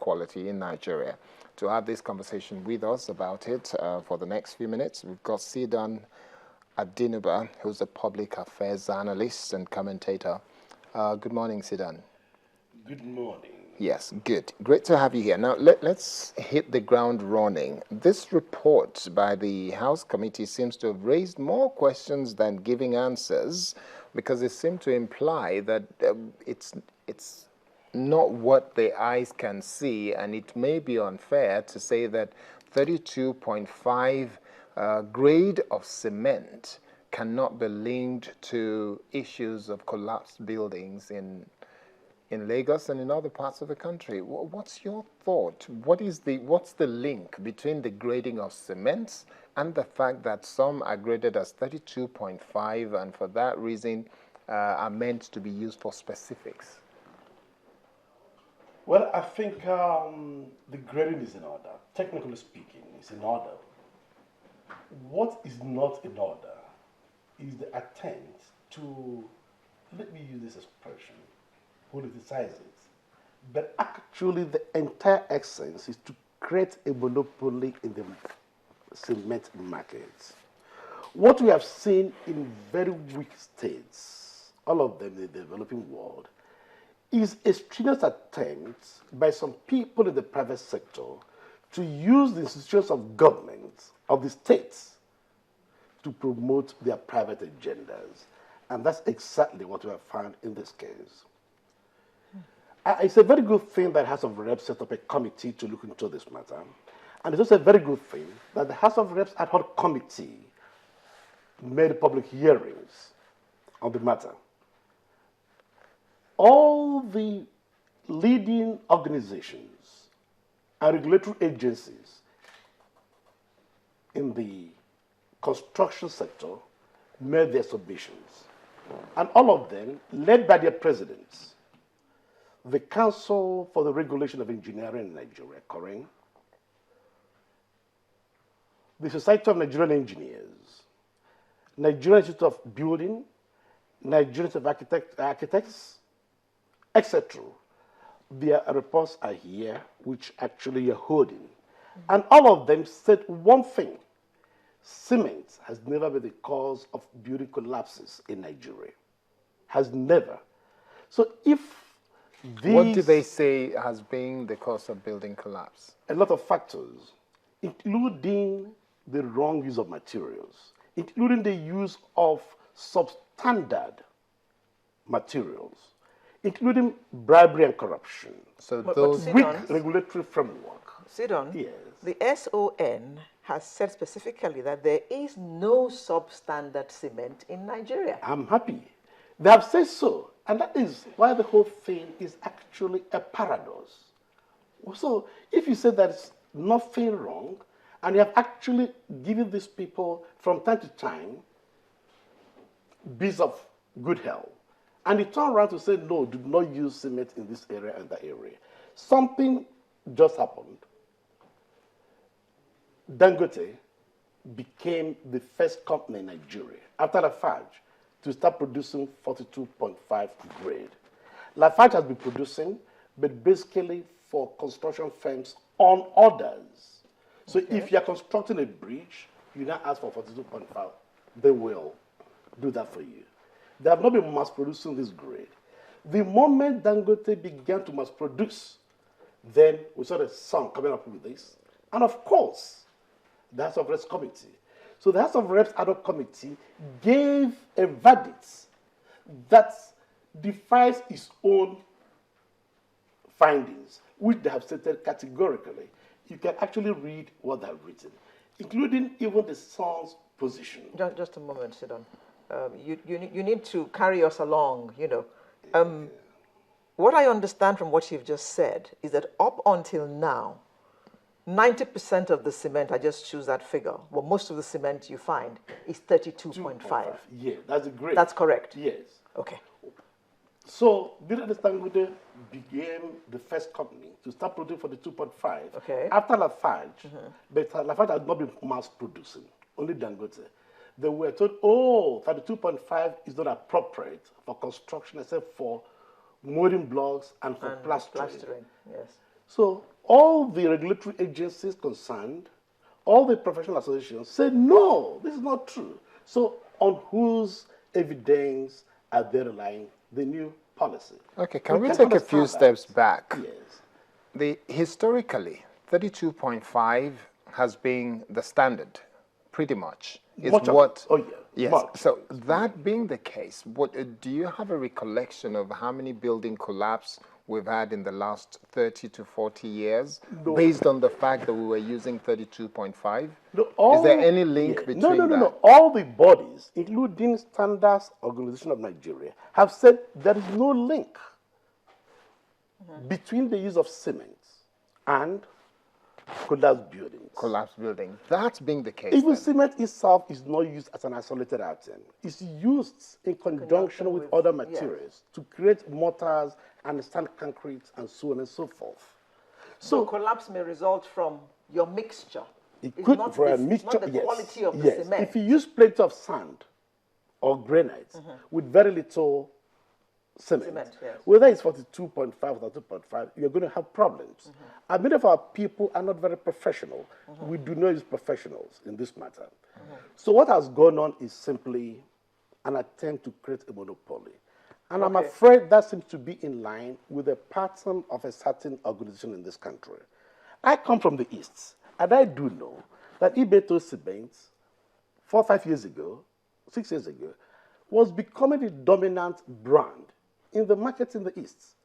quality in Nigeria. To have this conversation with us about it for the next few minutes, we've got Cdon Adinubia, who's a Public Affairs Analyst and commentator. Good morning, Cdon. Good morning. Yes, good. Great to have you here. Now, let's hit the ground running. This report by the House Committee seems to have raised more questions than giving answers, because it seemed to imply that it's not what the eyes can see, and it may be unfair to say that 32.5 grade of cement cannot be linked to issues of collapsed buildings in Lagos and in other parts of the country. What's your thought? What's the link between the grading of cements and the fact that some are graded as 32.5 and for that reason are meant to be used for specifics? Well, I think the grading is in order. Technically speaking, it's in order. What is not in order is the attempt to, let me use this expression, politicize it. But actually, the entire essence is to create a monopoly in the cement market. What we have seen in very weak states, all of them in the developing world, is a strenuous attempt by some people in the private sector to use the institutions of government, of the states, to promote their private agendas. And that's exactly what we have found in this case. It's a very good thing that House of Reps set up a committee to look into this matter. And it's also a very good thing that the House of Reps ad hoc committee made public hearings on the matter. All the leading organizations and regulatory agencies in the construction sector made their submissions. And all of them, led by their presidents, the Council for the Regulation of Engineering in Nigeria, COREN, the Society of Nigerian Engineers, Nigerian Institute of Building, Nigerian Institute of Architects, etc. Their reports are here, which actually you're holding. And all of them said one thing: cement has never been the cause of building collapses in Nigeria. Has never. So if these... What do they say has been the cause of building collapse? A lot of factors, including the wrong use of materials, including the use of substandard materials, including bribery and corruption. So those weak regulatory framework. Cdon, yes. The SON has said specifically that there is no substandard cement in Nigeria. I'm happy. They have said so, and that is why the whole thing is actually a paradox. So if you say there's nothing wrong, and you have actually given these people from time to time bits of good health, and you turn around to say, no, do not use cement in this area and that area. Something just happened. Dangote became the first company in Nigeria, after Lafarge, to start producing 42.5 grade. Lafarge has been producing, but basically for construction firms on orders. So if you're constructing a bridge, you now ask for 42.5, they will do that for you. They have not been mass producing this grade. The moment Dangote began to mass produce, then we saw the sun coming up with this. And of course, the House of Reps committee. So the House of Reps ad hoc committee gave a verdict that defies its own findings, which they have stated categorically. You can actually read what they have written, including even the Sun's position. Just a moment, Cdon. You need to carry us along, you know. What I understand from what you've just said is that up until now, 90% of the cement, I just choose that figure, well, most of the cement you find is 32.5. Yeah, that's a great. That's correct? Yes. Okay. So, Business Dangote became the first company to start producing for the 2.5. Okay. After Lafarge, but Lafarge had not been mass producing, only Dangote. They were told, oh, 32.5 is not appropriate for construction except for molding blocks and for plastering. Yes. So all the regulatory agencies concerned, all the professional associations said, no, this is not true. So on whose evidence are they relying the new policy? Okay, can we take a few steps back? Yes. Historically, 32.5 has been the standard, pretty much. Oh, yeah. Yes. Much. So that being the case, do you have a recollection of how many building collapse we've had in the last 30 to 40 years, based on the fact that we were using 32.5? No, is there any link between that? No. All the bodies, including Standards Organization of Nigeria, have said there is no link between the use of cement and collapsed buildings. Collapsed building. That being the case, even cement itself is not used as an isolated item. It's used in conjunction with other materials to create mortars and sand concrete and so on and so forth. So collapse may result from your mixture. It could for a mixture. It's not the quality of the cement. If you use plenty of sand or granite with very little cement, whether it's 42.5 or 32.5, you're going to have problems. And many of our people are not very professional. We do not use professionals in this matter. So what has gone on is simply an attempt to create a monopoly. And I'm afraid that seems to be in line with the pattern of a certain organization in this country. I come from the East, and I do know that Ibeto Cement, 4 or 5 years ago, 6 years ago, was becoming the dominant brand in the market in the East.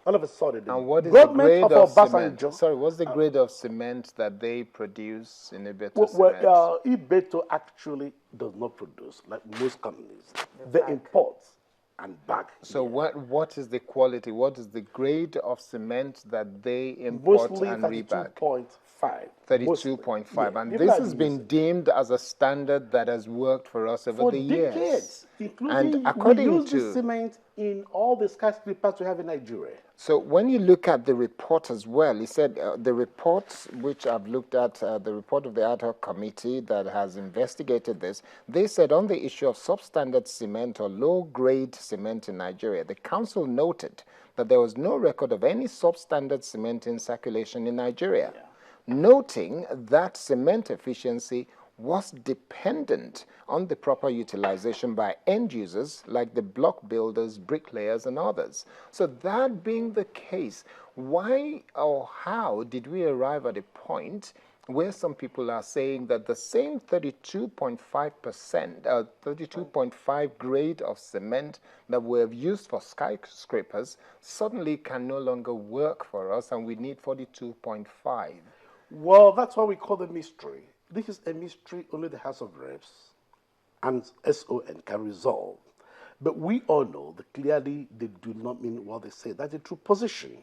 All of a sudden, and what is the grade of cement? Sorry, what's the grade of cement that they produce in Ibeto Cement? Well, Ibeto actually does not produce, like most companies. They import and bag. So what is the quality? What is the grade of cement that they import and rebag? 32.5. 32.5. And this has been deemed as a standard that has worked for us over the years. For decades, including and according we use the cement in all the skyscrapers we have in Nigeria. So when you look at the report as well, he said the reports which I've looked at, the report of the ad hoc committee that has investigated this, they said on the issue of substandard cement or low-grade cement in Nigeria, the council noted that there was no record of any substandard cement in circulation in Nigeria, noting that cement efficiency was dependent on the proper utilization by end users like the block builders, bricklayers, and others. So that being the case, why or how did we arrive at a point where some people are saying that the same 32.5%, 32.5 grade of cement that we have used for skyscrapers suddenly can no longer work for us and we need 42.5? Well, that's what we call the mystery. This is a mystery only the House of Reps and SON can resolve. But we all know that clearly they do not mean what they say. That's a true position.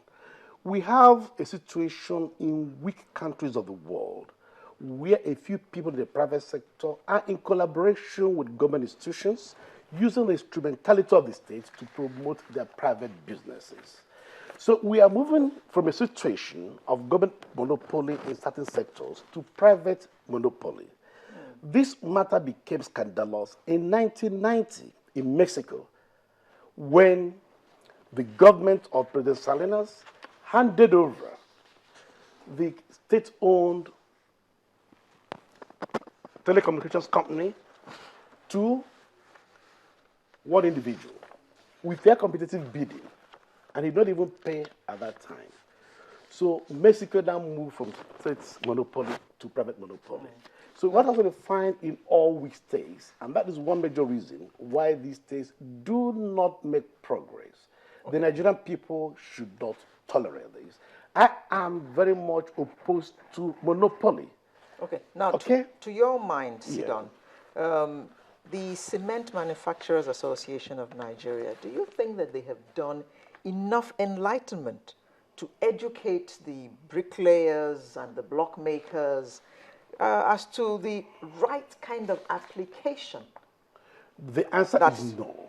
We have a situation in weak countries of the world where a few people in the private sector are in collaboration with government institutions using the instrumentality of the state to promote their private businesses. So we are moving from a situation of government monopoly in certain sectors to private monopoly. This matter became scandalous in 1990 in Mexico when the government of President Salinas handed over the state-owned telecommunications company to one individual with their competitive bidding. And he did not even pay at that time. So Mexico now moved from state monopoly to private monopoly. So what I'm going to find in all weak states, and that is one major reason why these states do not make progress. The Nigerian people should not tolerate this. I am very much opposed to monopoly. Okay, now to your mind, Cdon, the Cement Manufacturers Association of Nigeria, do you think that they have done enough enlightenment to educate the bricklayers and the block makers as to the right kind of application? The answer is no.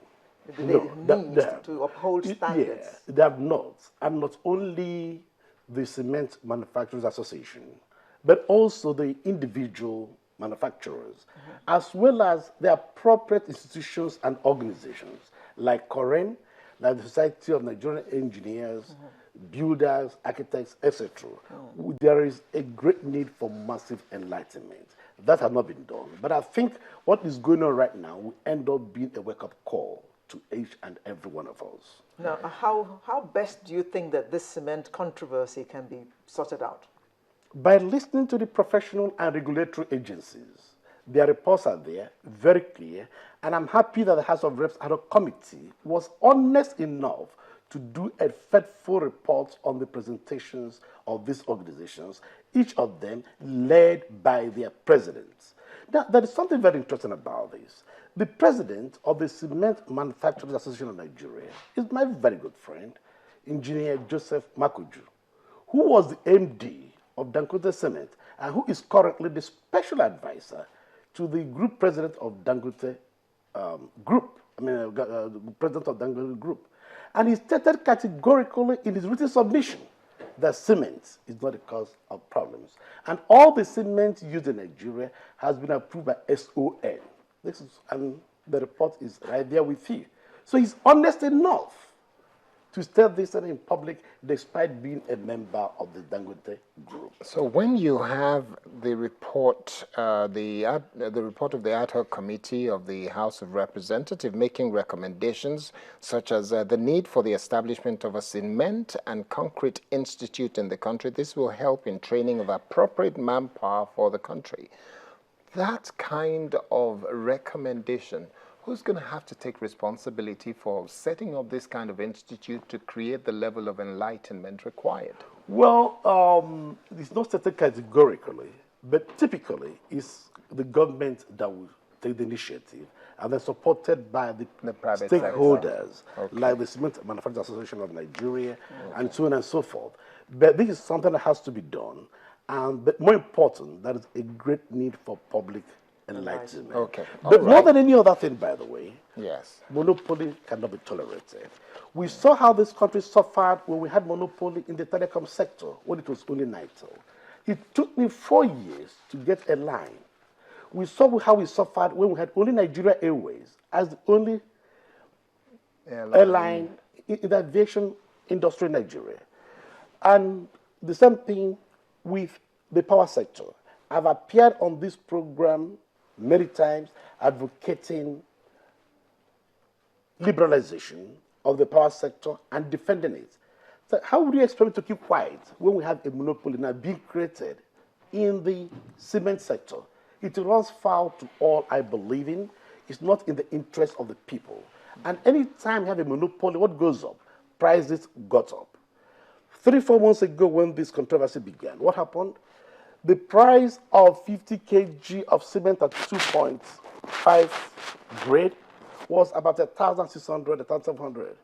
They need to uphold standards. Yes, they have not. And not only the Cement Manufacturers Association, but also the individual manufacturers, as well as the appropriate institutions and organizations like COREN, like the Society of Nigerian Engineers, builders, architects, etc. There is a great need for massive enlightenment. That has not been done. But I think what is going on right now will end up being a wake-up call to each and every one of us. Now, how best do you think that this cement controversy can be sorted out? By listening to the professional and regulatory agencies. Their reports are there, very clear, and I'm happy that the House of Reps ad hoc committee was honest enough to do a faithful report on the presentations of these organizations, each of them led by their presidents. Now, there is something very interesting about this. The president of the Cement Manufacturers Association of Nigeria is my very good friend, Engineer Joseph Makuju, who was the MD of Dangote Cement and who is currently the special advisor to the group president of Dangote Group, president of Dangote Group. And he stated categorically in his written submission that cement is not a cause of problems. And all the cement used in Nigeria has been approved by SON. And the report is right there with you. So he's honest enough to state this in public despite being a member of the Dangote Group. So when you have the report, the report of the ad hoc committee of the House of Representatives making recommendations such as the need for the establishment of a cement and concrete institute in the country, this will help in training of appropriate manpower for the country. That kind of recommendation, who's going to have to take responsibility for setting up this kind of institute to create the level of enlightenment required? Well, it's not stated categorically, but typically it's the government that will take the initiative, and they're supported by the private stakeholders, like the Cement Manufacturers Association of Nigeria, and so on and so forth. But this is something that has to be done, but more important, there is a great need for public enlightenment. Okay. But more than any other thing, by the way, yes, monopoly cannot be tolerated. We saw how this country suffered when we had monopoly in the telecom sector, when it was only NITEL. It took me 4 years to get a line. We saw how we suffered when we had only Nigeria Airways as the only airline in the aviation industry in Nigeria. And the same thing with the power sector. I've appeared on this program many times advocating liberalization of the power sector and defending it. So how would you expect me to keep quiet when we have a monopoly now being created in the cement sector? It runs foul to all I believe in. It's not in the interest of the people. And any time you have a monopoly, what goes up? Prices got up. 3-4 months ago when this controversy began, what happened? The price of 50 kg of cement at 2.5 grade was about 1,600, 1,700.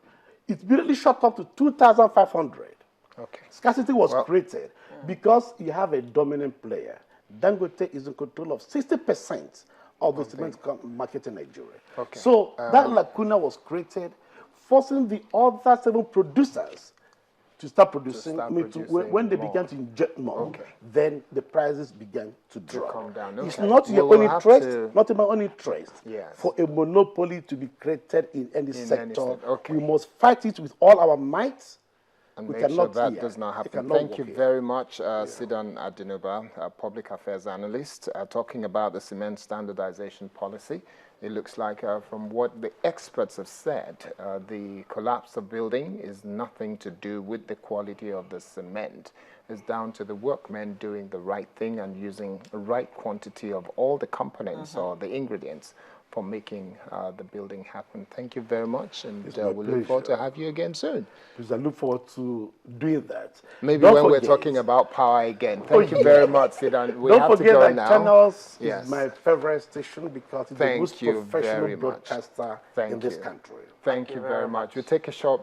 It immediately shot up to 2,500. Okay. Scarcity was created because you have a dominant player. Dangote is in control of 60% of the cement market in Nigeria. Okay. So that lacuna was created, forcing the other 7 producers to start producing. When they began to inject more, then the prices began to drop. Come down. It's not your own interest, not in my own interest, for a monopoly to be created in any sector. We must fight it with all our might. And make sure that does not happen. Thank you very much, Cdon Adinubia, Public Affairs Analyst, talking about the Cement Standardization Policy. It looks like from what the experts have said, the collapse of building is nothing to do with the quality of the cement. It's down to the workmen doing the right thing and using the right quantity of all the components or the ingredients for making the building happen. Thank you very much, and we look forward to have you again soon. Because I look forward to doing that. Maybe when we're talking about power again. Thank you very much, Cdon. We have to go now. Channels is my favorite station because it's the most professional broadcaster in this country. Thank you very much. We'll take a short